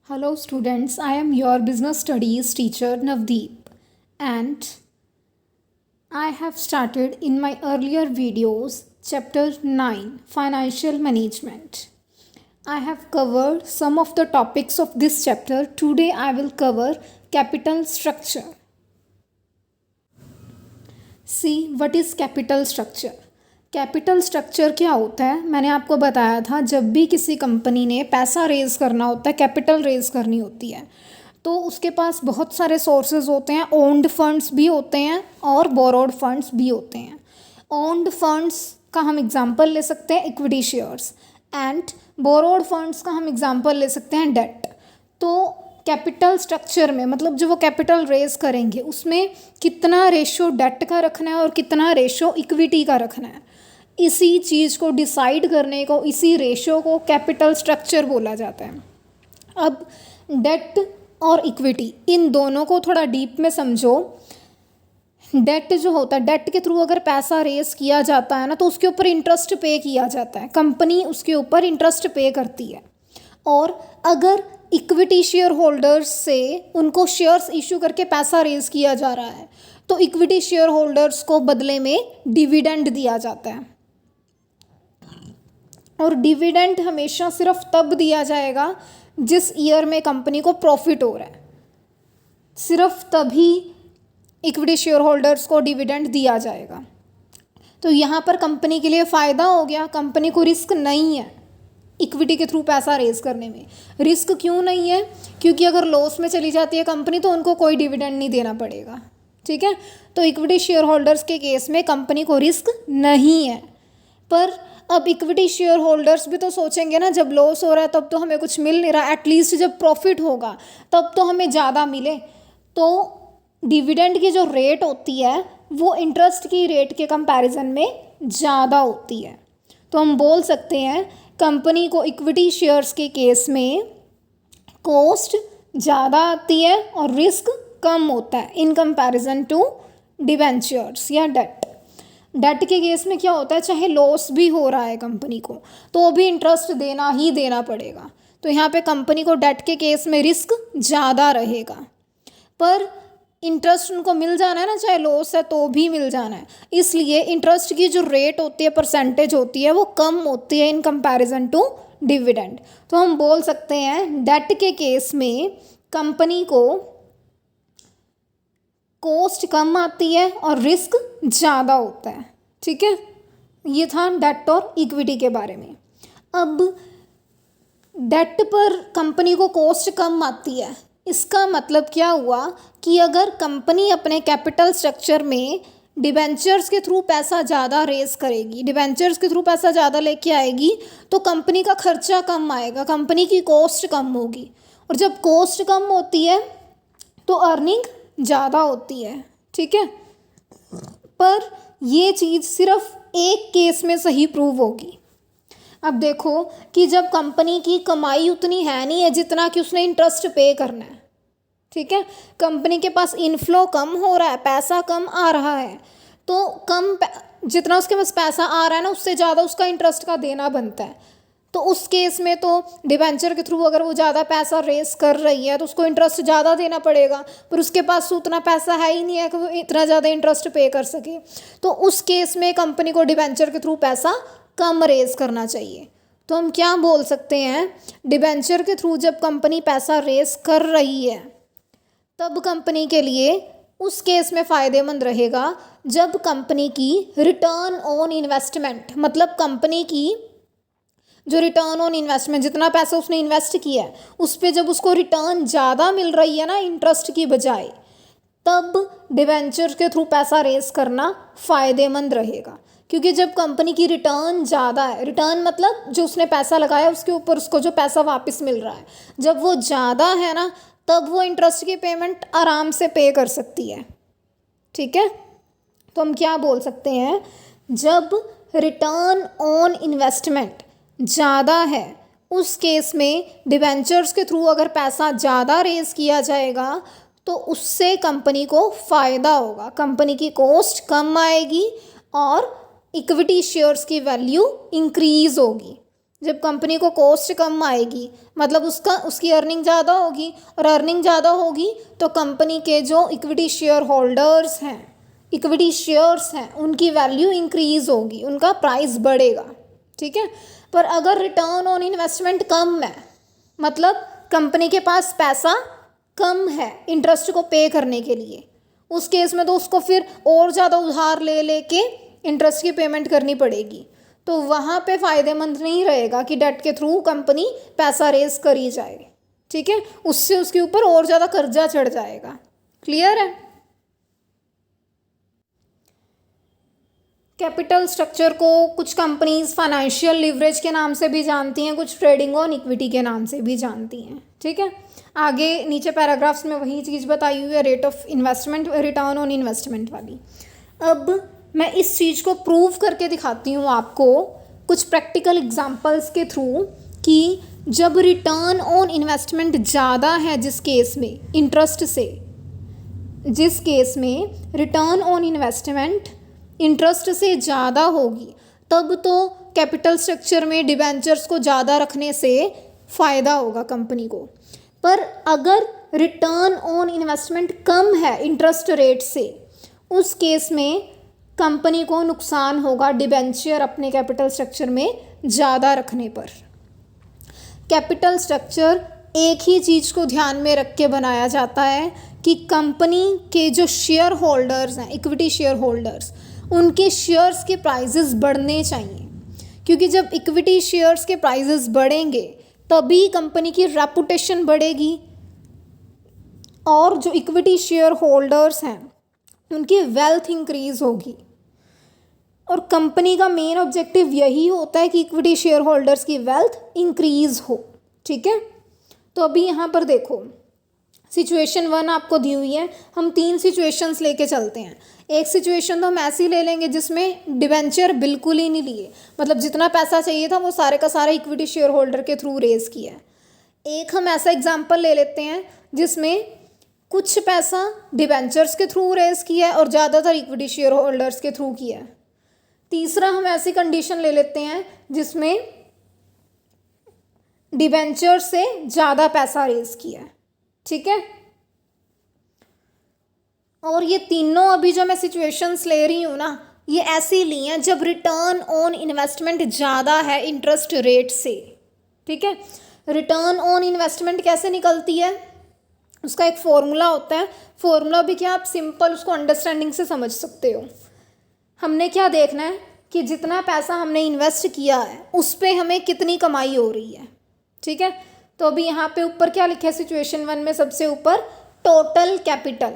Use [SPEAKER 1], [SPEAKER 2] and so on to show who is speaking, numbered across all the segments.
[SPEAKER 1] Hello, students. I am your business studies teacher Navdeep, and I have started in my earlier videos chapter 9 Financial Management. I have covered some of the topics of this chapter. Today, I will cover capital structure. See, what is capital structure? Capital structure क्या होता है? मैंने आपको बताया था, जब भी किसी कंपनी ने पैसा रेज़ करना होता है, कैपिटल रेज़ करनी होती है, तो उसके पास बहुत सारे सोर्सेज होते हैं. ओन्ड फंड्स भी होते हैं और बोरोड फंड्स भी होते हैं. ओन्ड फंड्स का हम एग्जांपल ले सकते हैं equity shares, and borrowed funds का हम एग्जांपल ले सकते हैं डेट. तो कैपिटल स्ट्रक्चर में मतलब जो वो कैपिटल रेज करेंगे उसमें कितना रेशो डेट का रखना है और कितना रेशो इक्विटी का रखना है, इसी चीज़ को डिसाइड करने को, इसी रेशो को कैपिटल स्ट्रक्चर बोला जाता है. अब डेट और इक्विटी इन दोनों को थोड़ा डीप में समझो. डेट जो होता है, डेट के थ्रू अगर पैसा रेज किया जाता है ना, तो उसके ऊपर इंटरेस्ट पे किया जाता है. कंपनी उसके ऊपर इंटरेस्ट पे करती है. और अगर इक्विटी शेयर होल्डर्स से उनको शेयर्स इशू करके पैसा रेज किया जा रहा है, तो इक्विटी शेयर होल्डर्स को बदले में डिविडेंड दिया जाता है. और डिविडेंड हमेशा सिर्फ तब दिया जाएगा जिस ईयर में कंपनी को प्रॉफिट हो रहा है. सिर्फ तभी इक्विटी शेयर होल्डर्स को डिविडेंड दिया जाएगा. तो यहाँ पर कंपनी के लिए फ़ायदा हो गया. कंपनी को रिस्क नहीं है इक्विटी के थ्रू पैसा रेज करने में. रिस्क क्यों नहीं है? क्योंकि अगर लॉस में चली जाती है कंपनी तो उनको कोई डिविडेंड नहीं देना पड़ेगा. ठीक है, तो इक्विटी शेयर होल्डर्स के केस में कंपनी को रिस्क नहीं है. पर अब इक्विटी शेयर होल्डर्स भी तो सोचेंगे ना, जब लॉस हो रहा है तब तो हमें कुछ मिल नहीं रहा, एटलीस्ट जब प्रॉफिट होगा तब तो हमें ज़्यादा मिले. तो डिविडेंड की जो रेट होती है वो इंटरेस्ट की रेट के कंपैरिजन में ज़्यादा होती है. तो हम बोल सकते हैं कंपनी को इक्विटी शेयर्स के केस में कॉस्ट ज़्यादा आती है और रिस्क कम होता है इन कंपैरिजन टू डिबेंचर्स या डेट. डेट के केस में क्या होता है, चाहे लॉस भी हो रहा है कंपनी को तो भी इंटरेस्ट देना ही देना पड़ेगा. तो यहाँ पे कंपनी को डेट के केस में रिस्क ज़्यादा रहेगा, पर इंटरेस्ट उनको मिल जाना है ना, चाहे लॉस है तो भी मिल जाना है. इसलिए इंटरेस्ट की जो रेट होती है, परसेंटेज होती है, वो कम होती है इन कंपैरिजन टू डिविडेंड. तो हम बोल सकते हैं डेट के केस में कंपनी को कॉस्ट कम आती है और रिस्क ज़्यादा होता है. ठीक है, ये था डेट और इक्विटी के बारे में. अब डेट पर कंपनी को कॉस्ट कम आती है, इसका मतलब क्या हुआ कि अगर कंपनी अपने कैपिटल स्ट्रक्चर में डिबेंचर्स के थ्रू पैसा ज़्यादा रेज करेगी, डिबेंचर्स के थ्रू पैसा ज़्यादा लेके आएगी, तो कंपनी का खर्चा कम आएगा, कंपनी की कॉस्ट कम होगी. और जब कॉस्ट कम होती है तो अर्निंग ज़्यादा होती है. ठीक है, पर ये चीज़ सिर्फ एक केस में सही प्रूव होगी. अब देखो कि जब कंपनी की कमाई उतनी है नहीं है जितना कि उसने इंटरेस्ट पे करना है. ठीक है, कंपनी के पास इनफ्लो कम हो रहा है, पैसा कम आ रहा है, तो जितना उसके पास पैसा आ रहा है ना, उससे ज़्यादा उसका इंटरेस्ट का देना बनता है. तो उस केस में तो डिबेंचर के थ्रू अगर वो ज़्यादा पैसा रेस कर रही है तो उसको इंटरेस्ट ज़्यादा देना पड़ेगा, पर उसके पास उतना पैसा है ही नहीं है कि वो इतना ज़्यादा इंटरेस्ट पे कर सके. तो उस केस में कंपनी को डिबेंचर के थ्रू पैसा कम रेज करना चाहिए. तो हम क्या बोल सकते हैं, डिबेंचर के थ्रू जब कंपनी पैसा रेज कर रही है तब कंपनी के लिए उस केस में फ़ायदेमंद रहेगा जब कंपनी की रिटर्न ऑन इन्वेस्टमेंट, मतलब कंपनी की जो रिटर्न ऑन इन्वेस्टमेंट, जितना पैसा उसने इन्वेस्ट किया है उस पर जब उसको रिटर्न ज़्यादा मिल रही है ना इंटरेस्ट की बजाय, तब डिबेंचर के थ्रू पैसा रेज करना फ़ायदेमंद रहेगा. क्योंकि जब कंपनी की रिटर्न ज़्यादा है, रिटर्न मतलब जो उसने पैसा लगाया उसके ऊपर उसको जो पैसा वापस मिल रहा है, जब वो ज़्यादा है ना, तब वो इंटरेस्ट की पेमेंट आराम से पे कर सकती है. ठीक है, तो हम क्या बोल सकते हैं, जब रिटर्न ऑन इन्वेस्टमेंट ज़्यादा है उस केस में डिबेंचर्स के थ्रू अगर पैसा ज़्यादा रेज किया जाएगा तो उससे कंपनी को फ़ायदा होगा, कंपनी की कॉस्ट कम आएगी और इक्विटी शेयर्स की वैल्यू इंक्रीज़ होगी. जब कंपनी को कॉस्ट कम आएगी मतलब उसकी अर्निंग ज़्यादा होगी, और अर्निंग ज़्यादा होगी तो कंपनी के जो इक्विटी शेयर होल्डर्स हैं, इक्विटी शेयर्स हैं, उनकी वैल्यू इंक्रीज होगी, उनका प्राइस बढ़ेगा। ठीक है। पर अगर रिटर्न ऑन इन्वेस्टमेंट कम है, मतलब कंपनी के पास पैसा कम है इंटरेस्ट को पे करने के लिए, उस केस में तो उसको फिर और ज़्यादा उधार ले लेके इंटरेस्ट की पेमेंट करनी पड़ेगी। तो वहाँ पे फ़ायदेमंद नहीं रहेगा कि डेट के थ्रू कंपनी पैसा रेज करी जाए। ठीक है। उससे उसके ऊपर और ज़्यादा कर्जा चढ़ जाएगा। क्लियर है। कैपिटल स्ट्रक्चर को कुछ कंपनीज फाइनेंशियल लिवरेज के नाम से भी जानती हैं, कुछ ट्रेडिंग ऑन इक्विटी के नाम से भी जानती हैं। ठीक है। आगे नीचे पैराग्राफ्स में वही चीज़ बताई हुई है, rate of investment, return on investment वाली। अब मैं इस चीज़ को प्रूव करके दिखाती हूँ आपको कुछ प्रैक्टिकल एग्जांपल्स के थ्रू कि जब रिटर्न ऑन इन्वेस्टमेंट ज़्यादा है जिस केस में इंटरेस्ट से, जिस केस में रिटर्न ऑन इन्वेस्टमेंट इंटरेस्ट से ज़्यादा होगी, तब तो कैपिटल स्ट्रक्चर में डिबेंचर्स को ज़्यादा रखने से फ़ायदा होगा कंपनी को। पर अगर रिटर्न ऑन इन्वेस्टमेंट कम है इंटरेस्ट रेट से, उस केस में कंपनी को नुकसान होगा डिबेंचर अपने कैपिटल स्ट्रक्चर में ज़्यादा रखने पर। कैपिटल स्ट्रक्चर एक ही चीज़ को ध्यान में रख के बनाया जाता है कि कंपनी के जो शेयर होल्डर्स हैं, इक्विटी शेयर होल्डर्स, उनके शेयर्स के प्राइजेस बढ़ने चाहिए, क्योंकि जब इक्विटी शेयर्स के प्राइजेस बढ़ेंगे तभी कंपनी की रेपुटेशन बढ़ेगी और जो इक्विटी शेयर होल्डर्स हैं उनकी वेल्थ इंक्रीज होगी। और कंपनी का मेन ऑब्जेक्टिव यही होता है कि इक्विटी शेयर होल्डर्स की वेल्थ इंक्रीज हो। ठीक है। तो अभी यहाँ पर देखो, सिचुएशन 1 आपको दी हुई है, हम 3 सिचुएशंस लेके चलते हैं। एक सिचुएशन तो हम ऐसी ले लेंगे जिसमें डिबेंचर बिल्कुल ही नहीं लिए, मतलब जितना पैसा चाहिए था वो सारे का सारा इक्विटी शेयर होल्डर के थ्रू रेज किया है। एक हम ऐसा एग्जांपल ले लेते हैं जिसमें कुछ पैसा डिबेंचर्स के थ्रू रेज किया है और ज़्यादातर इक्विटी शेयर होल्डर्स के थ्रू किया है। तीसरा हम ऐसी कंडीशन ले लेते हैं जिसमें डिबेंचर से ज़्यादा पैसा रेज किया है। ठीक है। और ये तीनों अभी जो मैं सिचुएशंस ले रही हूँ ना, ये ऐसी ली हैं जब रिटर्न ऑन इन्वेस्टमेंट ज़्यादा है इंटरेस्ट रेट से। ठीक है। रिटर्न ऑन इन्वेस्टमेंट कैसे निकलती है, उसका एक फॉर्मूला होता है। फॉर्मूला भी क्या, आप सिंपल उसको अंडरस्टैंडिंग से समझ सकते हो। हमने क्या देखना है कि जितना पैसा हमने इन्वेस्ट किया है उस पर हमें कितनी कमाई हो रही है। ठीक है। तो अभी यहाँ पे ऊपर क्या लिखा है सिचुएशन 1 में, सबसे ऊपर टोटल कैपिटल,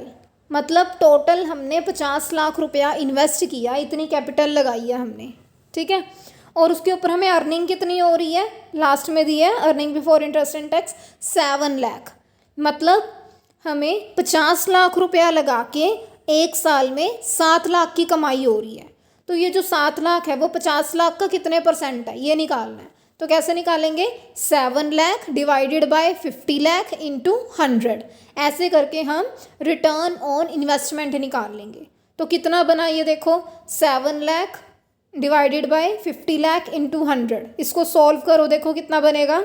[SPEAKER 1] मतलब टोटल हमने 50 लाख रुपया इन्वेस्ट किया, इतनी कैपिटल लगाई है हमने। ठीक है। और उसके ऊपर हमें अर्निंग कितनी हो रही है, लास्ट में दी है earning before interest and tax 7 lakh, मतलब हमें 50 लाख रुपया लगा के एक साल में 7 लाख की कमाई हो रही है। तो ये जो 7 लाख है वो 50 लाख का कितने % है ये निकालना है। तो कैसे निकालेंगे, 7 lakh divided by 50 lakh into 100, ऐसे करके हम रिटर्न ऑन इन्वेस्टमेंट निकाल लेंगे। तो कितना बना ये देखो, 7 lakh divided by 50 lakh into 100, इसको सॉल्व करो, देखो कितना बनेगा।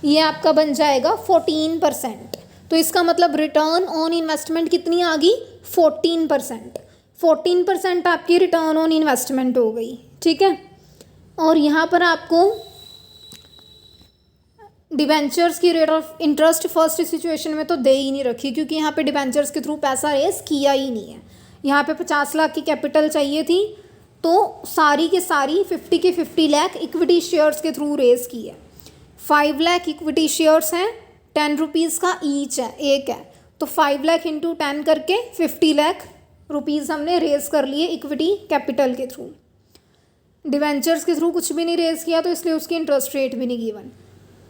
[SPEAKER 1] ये आपका बन जाएगा 14%। तो इसका मतलब रिटर्न ऑन इन्वेस्टमेंट कितनी आ गई, 14%। 14% आपकी रिटर्न ऑन इन्वेस्टमेंट हो गई। ठीक है। और यहाँ पर आपको डिबेंचर्स की rate of interest first situation में तो दे ही नहीं रखी, क्योंकि यहाँ पे डिबेंचर्स के थ्रू पैसा रेस किया ही नहीं है। यहाँ पे 50 लाख की कैपिटल चाहिए थी, तो सारी के सारी 50 के 50 लाख इक्विटी शेयर्स के थ्रू रेस की है। 5 लाख इक्विटी शेयर्स हैं, 10 रुपीज़ का ईच है, एक है, तो 5 लाख इंटू 10 करके 50 लाख रुपीज़ हमने रेज कर लिए इक्विटी कैपिटल के थ्रू। डिवेंचर्स के थ्रू कुछ भी नहीं रेज किया, तो इसलिए उसकी इंटरेस्ट रेट भी नहीं गिवन।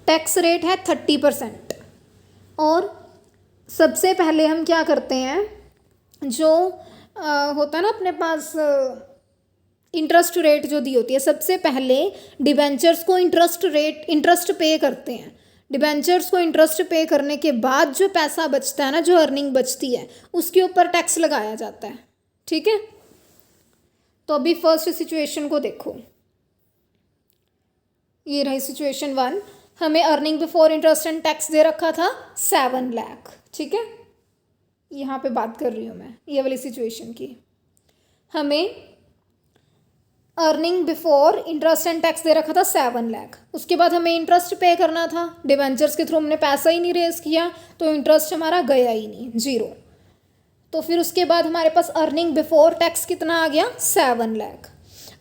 [SPEAKER 1] टैक्स रेट है 30%। और सबसे पहले हम क्या करते हैं, जो होता है ना अपने पास इंटरेस्ट रेट जो दी होती है, सबसे पहले डिबेंचर्स को इंटरेस्ट पे करते हैं। डिबेंचर्स को इंटरेस्ट पे करने के बाद जो पैसा बचता है ना, जो अर्निंग बचती है, उसके ऊपर टैक्स लगाया जाता है। ठीक है। तो अभी फर्स्ट सिचुएशन को देखो, ये रही सिचुएशन 1। हमें earning before interest and tax दे रखा था 7 लाख, ठीक है, यहाँ पे बात कर रही हूँ मैं ये वाली सिचुएशन की। हमें earning before interest and tax दे रखा था 7 लाख, उसके बाद हमें इंटरेस्ट पे करना था, डिबेंचर्स के थ्रू हमने पैसा ही नहीं रेज किया तो इंटरेस्ट हमारा गया ही नहीं, 0। तो फिर उसके बाद हमारे पास अर्निंग बिफोर टैक्स कितना आ गया, 7 लाख।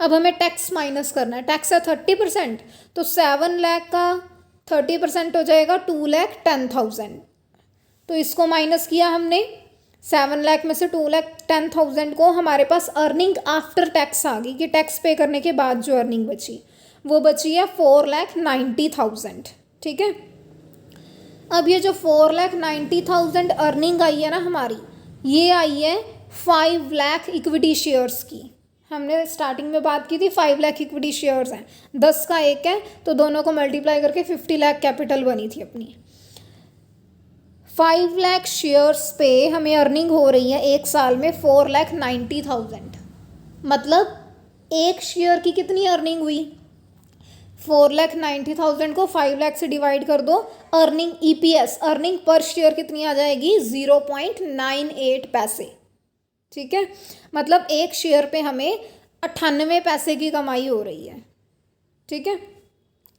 [SPEAKER 1] अब हमें टैक्स माइनस करना है, टैक्स है 30%, तो 7 लाख का 30% हो जाएगा 2,10,000। तो इसको माइनस किया हमने, 7 लाख में से 2,10,000 को हमारे पास अर्निंग आफ्टर टैक्स आ गई कि टैक्स पे करने के बाद जो अर्निंग बची वो बची है 4,90,000, ठीक है। अब ये जो 4,90,000 अर्निंग आई है ना हमारी, ये आई है 5 लाख इक्विटी शेयर्स की। हमने स्टार्टिंग में बात की थी 5 लाख इक्विटी शेयर्स हैं, 10 का 1 है तो दोनों को मल्टीप्लाई करके 50 लाख कैपिटल बनी थी अपनी। 5 लाख शेयर्स पे हमें अर्निंग हो रही है एक साल में 4,90,000, मतलब एक शेयर की कितनी अर्निंग हुई, 4,90,000 को 5 लाख से डिवाइड कर दो, earning EPS earning per share कितनी आ जाएगी, 0.98 पैसे, ठीक है। मतलब एक शेयर पे हमें 98 पैसे की कमाई हो रही है, ठीक है।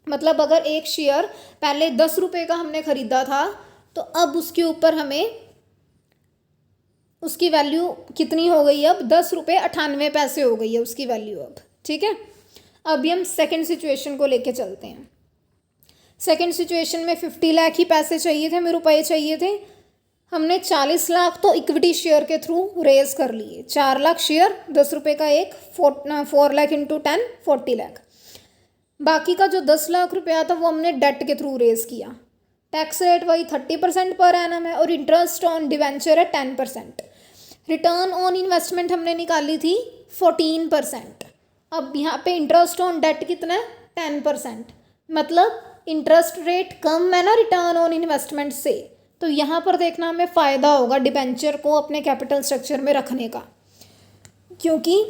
[SPEAKER 1] मतलब अगर एक शेयर पहले 10 रुपये का हमने ख़रीदा था तो अब उसके ऊपर हमें उसकी वैल्यू कितनी हो गई, अब 10 रुपये 98 पैसे हो गई है उसकी वैल्यू अब, ठीक है। अभी हम सेकंड सिचुएशन को लेके चलते हैं। सेकंड सिचुएशन में 50 लाख ही पैसे चाहिए थे, में रुपये चाहिए थे। हमने 40 लाख तो इक्विटी शेयर के थ्रू रेज कर लिए, 4 लाख शेयर, 10 रुपये का एक, 4 लाख इंटू 10 40 लाख। बाकी का जो 10 लाख रुपया था वो हमने डेट के थ्रू रेज किया। टैक्स रेट वही 30% पर एनम है और इंटरेस्ट ऑन डिवेंचर है 10%। रिटर्न ऑन इन्वेस्टमेंट हमने निकाली थी 14%। अब यहाँ पे इंटरेस्ट ऑन डेट कितना है, 10%, मतलब इंटरेस्ट रेट कम है ना रिटर्न ऑन इन्वेस्टमेंट से, तो यहाँ पर देखना हमें फ़ायदा होगा डिबेंचर को अपने कैपिटल स्ट्रक्चर में रखने का, क्योंकि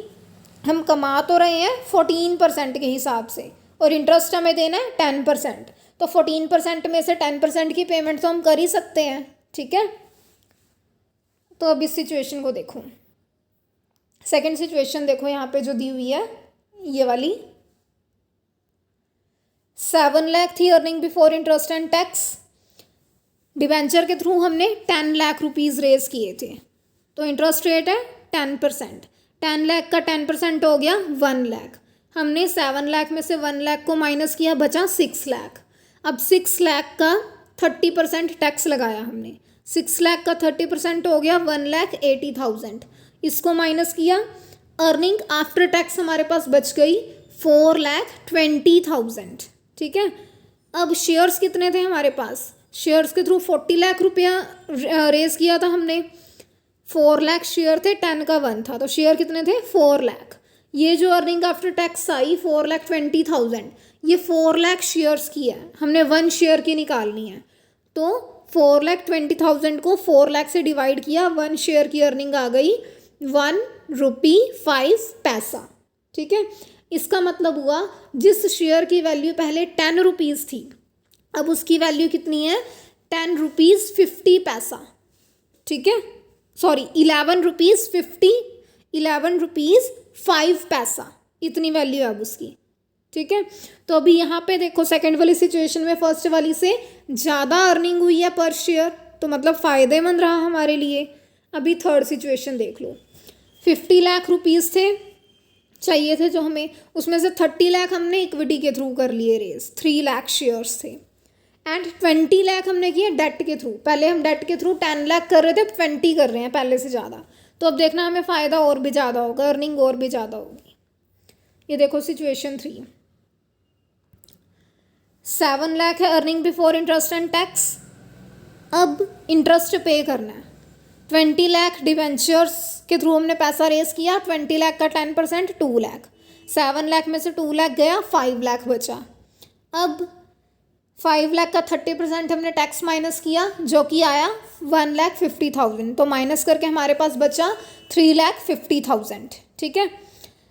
[SPEAKER 1] हम कमा तो रहे हैं 14% के हिसाब से और इंटरेस्ट हमें देना है 10%, तो 14% में से 10% की पेमेंट तो हम कर ही सकते हैं, ठीक है। तो अब इस सिचुएशन को देखो, सेकंड सिचुएशन देखो यहाँ पे जो दी हुई है ये वाली, 7 लाख थी earning before interest and tax, debenture के थ्रू हमने 10 लाख रुपीज़ रेज किए थे, तो इंटरेस्ट रेट है 10%, 10 लाख का 10% हो गया 1 लाख। हमने 7 लाख में से 1 लाख को माइनस किया, बचा 6 लाख। अब 6 लाख का 30% टैक्स लगाया हमने, 6 लाख का 30% हो गया 1,80,000। इसको माइनस किया, अर्निंग आफ्टर टैक्स हमारे पास बच गई 4,20,000, ठीक है। अब शेयर्स कितने थे हमारे पास, शेयर्स के थ्रू 40 लाख रुपया रेज किया था हमने, 4 लाख शेयर थे, 10 का 1 था, तो शेयर कितने थे 4 लाख। ये जो अर्निंग आफ्टर टैक्स आई 4,20,000, ये 4 लाख शेयर्स की है, हमने 1 शेयर की निकालनी है, तो 4,20,000 को 4 लाख से डिवाइड किया, 1 शेयर की अर्निंग आ गई 1 रुपी 5 पैसा, ठीक है। इसका मतलब हुआ जिस शेयर की वैल्यू पहले 10 रुपीज़ थी अब उसकी वैल्यू कितनी है 10 रुपीज़ 50 पैसा, ठीक है, सॉरी 11 रुपीज़ 5 पैसा, इतनी वैल्यू है अब उसकी, ठीक है। तो अभी यहाँ पे देखो सेकंड वाली सिचुएशन में फर्स्ट वाली से ज़्यादा अर्निंग हुई है पर शेयर, तो मतलब फ़ायदेमंद रहा हमारे लिए। अभी थर्ड सिचुएशन देख लो, 50 लाख रुपीज़ थे चाहिए थे जो हमें, उसमें से 30 लाख हमने इक्विटी के थ्रू कर लिए रेज, 3 लाख शेयर्स थे, एंड 20 लाख हमने किए डेट के थ्रू। पहले हम डेट के थ्रू 10 लाख कर रहे थे, 20 कर रहे हैं पहले से ज़्यादा, तो अब देखना हमें फ़ायदा और भी ज़्यादा होगा, अर्निंग और भी ज़्यादा होगी। ये देखो सिचुएशन 3, 7 लाख है earning before interest and tax, अब इंटरेस्ट पे करना है, 20 लाख डिवेंचर्स के थ्रू हमने पैसा रेस किया, 20 लाख का 10% 2 लाख, 7 लाख में से 2 लाख गया, 5 लाख बचा। अब 5 लाख का 30% हमने टैक्स माइनस किया जो कि आया 1,50,000, तो माइनस करके हमारे पास बचा 3,50,000, ठीक है।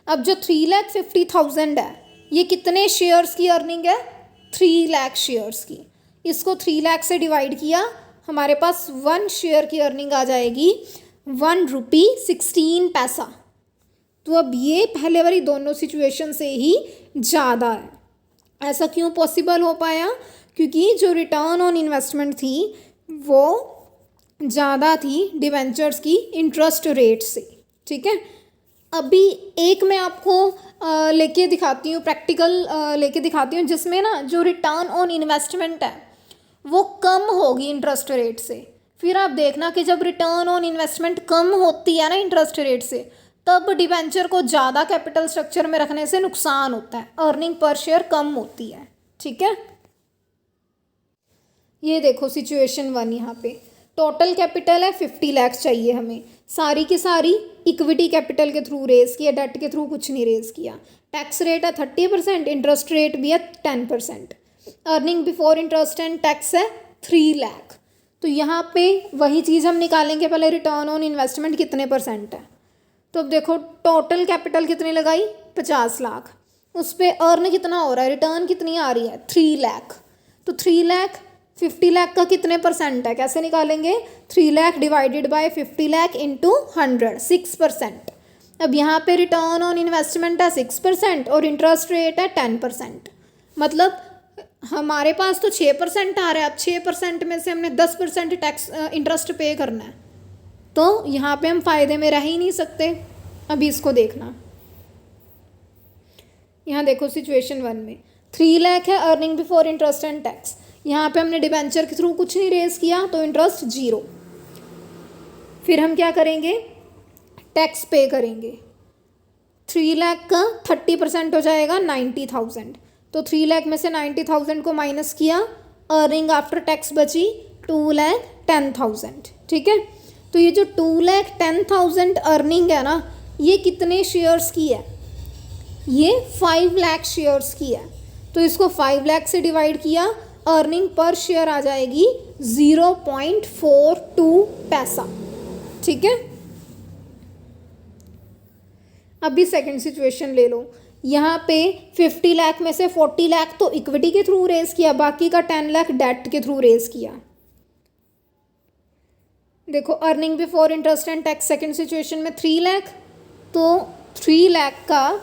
[SPEAKER 1] अब जो 3,50,000 है ये कितने शेयर्स की अर्निंग है? 3 लाख शेयर्स की। इसको 3 लाख से डिवाइड किया, हमारे पास 1 शेयर की अर्निंग आ जाएगी 1 रुपी 16 पैसा। तो अब ये पहले वाली दोनों सिचुएशन से ही ज़्यादा है। ऐसा क्यों पॉसिबल हो पाया? क्योंकि जो रिटर्न ऑन इन्वेस्टमेंट थी वो ज़्यादा थी डिवेंचर्स की इंटरेस्ट रेट से। ठीक है, अभी एक मैं आपको लेके दिखाती हूँ, प्रैक्टिकल लेके दिखाती हूँ, जिसमें ना जो रिटर्न ऑन इन्वेस्टमेंट है वो कम होगी इंटरेस्ट रेट से। फिर आप देखना कि जब रिटर्न ऑन इन्वेस्टमेंट कम होती है ना इंटरेस्ट रेट से, तब डिबेंचर को ज़्यादा कैपिटल स्ट्रक्चर में रखने से नुकसान होता है, अर्निंग पर शेयर कम होती है। ठीक है, ये देखो सिचुएशन 1, यहाँ पे टोटल कैपिटल है 50 लाख चाहिए हमें, सारी की सारी इक्विटी कैपिटल के थ्रू रेज किया, डेट के थ्रू कुछ नहीं रेज किया। टैक्स रेट है 30%, इंटरेस्ट रेट भी है 10%, earning before interest and tax है 3 लाख। तो यहाँ पे वही चीज़ हम निकालेंगे, पहले रिटर्न ऑन इन्वेस्टमेंट कितने परसेंट है। तो अब देखो टोटल कैपिटल कितनी लगाई 50 लाख, उस पर अर्न कितना हो रहा है, रिटर्न कितनी आ रही है 3 लाख। तो 3 लाख 50 लाख का कितने परसेंट है, कैसे निकालेंगे? 3 lakh divided by 50 lakh into 100, 6%। अब यहाँ पे रिटर्न ऑन इन्वेस्टमेंट है 6% और इंटरेस्ट रेट है 10%, मतलब हमारे पास तो 6% आ रहा है। अब 6% में से हमने 10% टैक्स इंटरेस्ट पे करना है, तो यहाँ पे हम फ़ायदे में रह ही नहीं सकते। अभी इसको देखना, यहाँ देखो सिचुएशन 1 में 3 लाख है earning before interest and tax, यहाँ पे हमने डिबेंचर के थ्रू कुछ नहीं रेज किया तो इंटरेस्ट 0। फिर हम क्या करेंगे, टैक्स पे करेंगे। 3 लाख का 30% हो जाएगा 90,000, तो 3 लाख में से 90,000 को माइनस किया, अर्निंग आफ्टर टैक्स बची 2,10,000। ठीक है, तो ये जो 2,10,000 अर्निंग है ना, ये कितने शेयर्स की है? ये 5 लाख शेयर्स की है। तो इसको 5 लाख से डिवाइड किया, अर्निंग पर शेयर आ जाएगी 0.42 पैसा। ठीक है, अभी सेकंड सिचुएशन ले लो, यहाँ पे 50 लाख में से 40 लाख तो इक्विटी के थ्रू रेज किया, बाकी का 10 लाख डेट के थ्रू रेज किया। देखो earning before interest and tax second situation में 3 लाख, तो 3 लाख का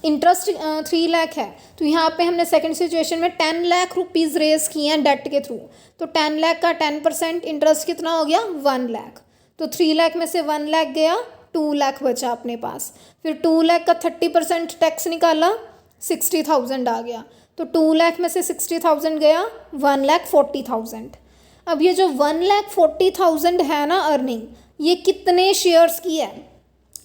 [SPEAKER 1] इंटरेस्ट 3 लाख है, तो यहाँ पे हमने सेकंड सिचुएशन में 10 लाख रुपीज़ रेज किए हैं डेट के थ्रू, तो 10 लाख का 10% इंटरेस्ट कितना हो गया 1 लाख। तो 3 लाख में से 1 लाख गया, 2 लाख बचा अपने पास। फिर 2 लाख का 30% टैक्स निकाला, 60,000 आ गया। तो 2 लाख में से 60,000 गया, 1,40,000। अब ये जो 1,40,000 है ना अर्निंग, ये कितने शेयर्स की है?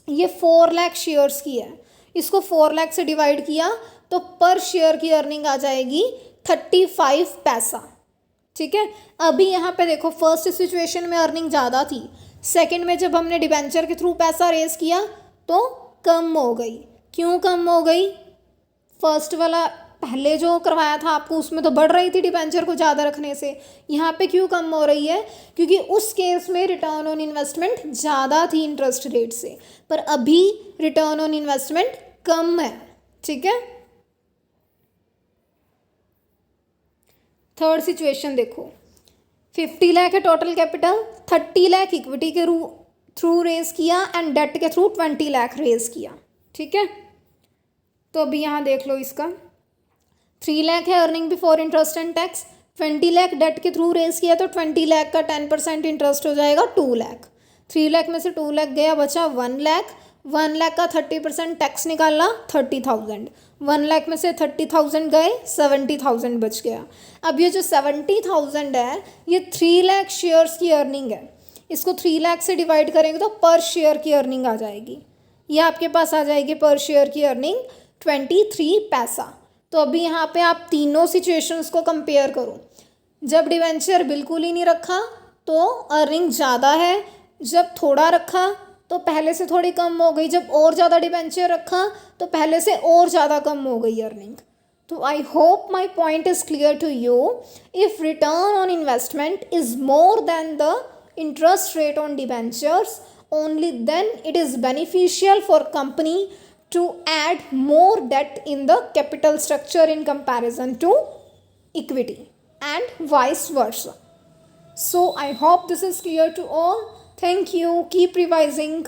[SPEAKER 1] ये 4 लाख शेयर्स की है। इसको 4 लाख से डिवाइड किया तो पर शेयर की अर्निंग आ जाएगी 35 पैसा। ठीक है, अभी यहाँ पे देखो फर्स्ट सिचुएशन में अर्निंग ज़्यादा थी, सेकंड में जब हमने डिबेंचर के थ्रू पैसा रेज किया तो कम हो गई। क्यों कम हो गई? फर्स्ट वाला पहले जो करवाया था आपको उसमें तो बढ़ रही थी डिबेंचर को ज़्यादा रखने से, यहाँ पे क्यों कम हो रही है? क्योंकि उस केस में रिटर्न ऑन इन्वेस्टमेंट ज़्यादा थी इंटरेस्ट रेट से, पर अभी रिटर्न ऑन इन्वेस्टमेंट कम है। ठीक है, थर्ड सिचुएशन देखो, 50 लाख है टोटल कैपिटल, 30 लाख इक्विटी के थ्रू रेज किया एंड डेट के थ्रू 20 लाख रेज किया। ठीक है, तो अभी यहाँ देख लो इसका 3 लाख है earning before interest and tax, 20 lakh debt के थ्रू रेज किया तो 20 लाख का 10% इंटरेस्ट हो जाएगा 2 लाख। 3 लाख में से 2 लाख गया, बचा 1 लाख। 1 लाख का 30% टैक्स निकाला 30,000। 1 लाख में से 30,000 गए, 70,000 बच गया। अब ये जो 70,000 है ये 3 लाख शेयर्स की अर्निंग है, इसको 3 लाख से डिवाइड करेंगे तो पर शेयर की अर्निंग आ जाएगी। ये आपके पास आ जाएगी पर शेयर की अर्निंग 23 पैसा। तो अभी यहाँ पे आप तीनों सिचुएशंस को कंपेयर करो। जब डिवेंचर बिल्कुल ही नहीं रखा तो अर्निंग ज़्यादा है, जब थोड़ा रखा तो पहले से थोड़ी कम हो गई, जब और ज़्यादा डिवेंचर रखा तो पहले से और ज़्यादा कम हो गई अर्निंग। तो I hope my point is clear to you. If return on investment is more than the interest rate on debentures, only then it is beneficial for company to add more debt in the capital structure in comparison to equity and vice versa. So I hope this is clear to all. Thank you. Keep revising.